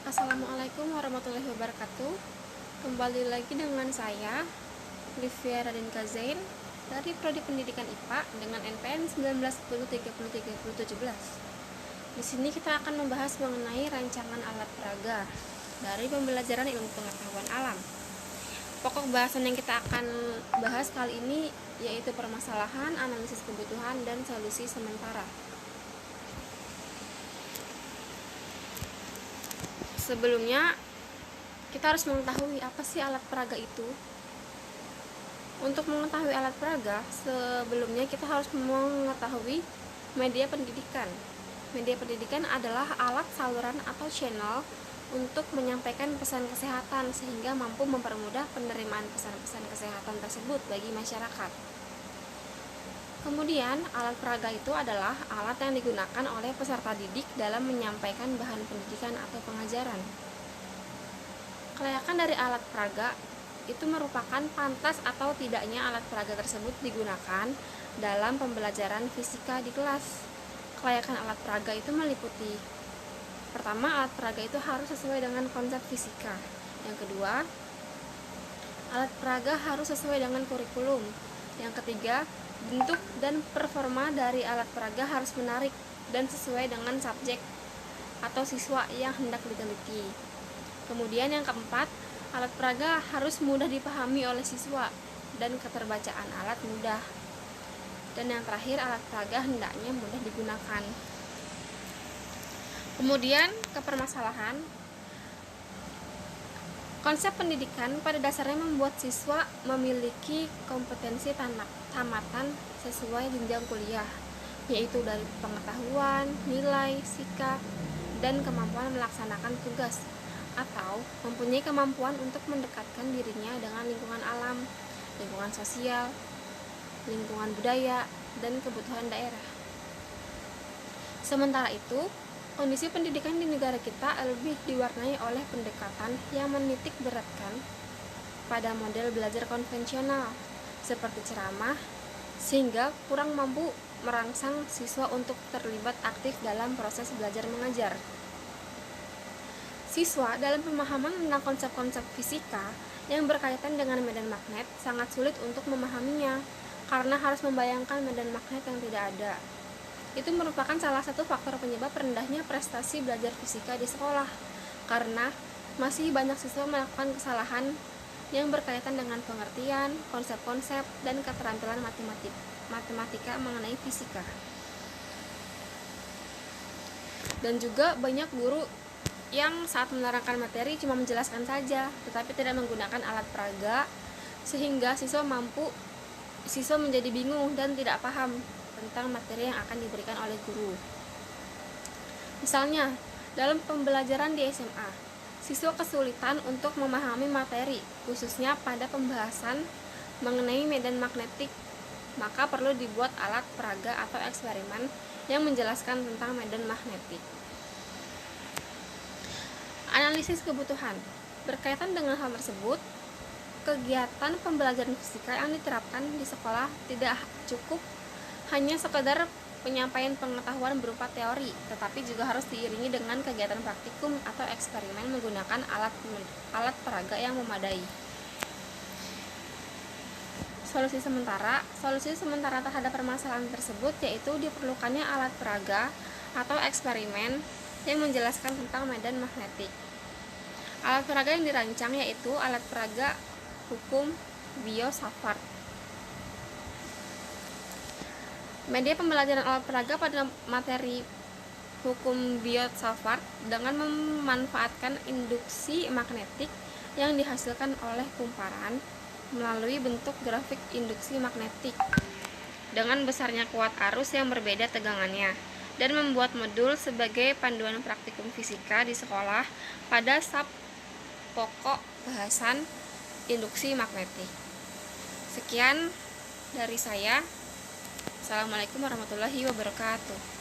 Assalamualaikum warahmatullahi wabarakatuh. Kembali lagi dengan saya, Livia Radinka Zain, dari Prodi Pendidikan IPA dengan NPM 1910303017. Di sini kita akan membahas mengenai rancangan alat peraga dari pembelajaran ilmu pengetahuan alam. Pokok bahasan yang kita akan bahas kali ini yaitu permasalahan, analisis kebutuhan, dan solusi sementara. Sebelumnya, kita harus mengetahui apa sih alat peraga itu. Untuk mengetahui alat peraga, sebelumnya kita harus mengetahui media pendidikan. Media pendidikan adalah alat saluran atau channel untuk menyampaikan pesan kesehatan sehingga mampu mempermudah penerimaan pesan-pesan kesehatan tersebut bagi masyarakat. Kemudian, alat peraga itu adalah alat yang digunakan oleh peserta didik dalam menyampaikan bahan pendidikan atau pengajaran. Kelayakan dari alat peraga itu merupakan pantas atau tidaknya alat peraga tersebut digunakan dalam pembelajaran fisika di kelas. Kelayakan alat peraga itu meliputi: pertama, alat peraga itu harus sesuai dengan konsep fisika. Yang kedua, alat peraga harus sesuai dengan kurikulum. Yang ketiga, bentuk dan performa dari alat peraga harus menarik dan sesuai dengan subjek atau siswa yang hendak diteliti. Kemudian yang keempat, alat peraga harus mudah dipahami oleh siswa dan keterbacaan alat mudah. Dan yang terakhir, alat peraga hendaknya mudah digunakan. Kemudian ke permasalahan. Konsep pendidikan pada dasarnya membuat siswa memiliki kompetensi tamatan sesuai jenjang kuliah, yaitu dari pengetahuan, nilai, sikap, dan kemampuan melaksanakan tugas, atau mempunyai kemampuan untuk mendekatkan dirinya dengan lingkungan alam, lingkungan sosial, lingkungan budaya, dan kebutuhan daerah. Sementara itu, kondisi pendidikan di negara kita lebih diwarnai oleh pendekatan yang menitik beratkan pada model belajar konvensional seperti ceramah, sehingga kurang mampu merangsang siswa untuk terlibat aktif dalam proses belajar mengajar. Siswa dalam pemahaman tentang konsep-konsep fisika yang berkaitan dengan medan magnet sangat sulit untuk memahaminya karena harus membayangkan medan magnet yang tidak ada. Itu merupakan salah satu faktor penyebab rendahnya prestasi belajar fisika di sekolah, karena masih banyak siswa melakukan kesalahan yang berkaitan dengan pengertian, konsep-konsep, dan keterampilan matematika mengenai fisika. Dan juga banyak guru yang saat menerangkan materi cuma menjelaskan saja, tetapi tidak menggunakan alat peraga, sehingga siswa menjadi bingung dan tidak paham tentang materi yang akan diberikan oleh guru. Misalnya, dalam pembelajaran di SMA, siswa kesulitan untuk memahami materi, khususnya pada pembahasan mengenai medan magnetik, maka perlu dibuat alat peraga atau eksperimen yang menjelaskan tentang medan magnetik. Analisis kebutuhan. Berkaitan dengan hal tersebut, kegiatan pembelajaran fisika yang diterapkan di sekolah tidak cukup hanya sekedar penyampaian pengetahuan berupa teori, tetapi juga harus diiringi dengan kegiatan praktikum atau eksperimen menggunakan alat peraga yang memadai. Solusi sementara terhadap permasalahan tersebut yaitu diperlukannya alat peraga atau eksperimen yang menjelaskan tentang medan magnetik. Alat peraga yang dirancang yaitu alat peraga hukum Biot-Savart. Media pembelajaran alat peraga pada materi hukum Biot-Savart dengan memanfaatkan induksi magnetik yang dihasilkan oleh kumparan melalui bentuk grafik induksi magnetik dengan besarnya kuat arus yang berbeda tegangannya, dan membuat modul sebagai panduan praktikum fisika di sekolah pada sub pokok bahasan induksi magnetik. Sekian dari saya. Assalamualaikum warahmatullahi wabarakatuh.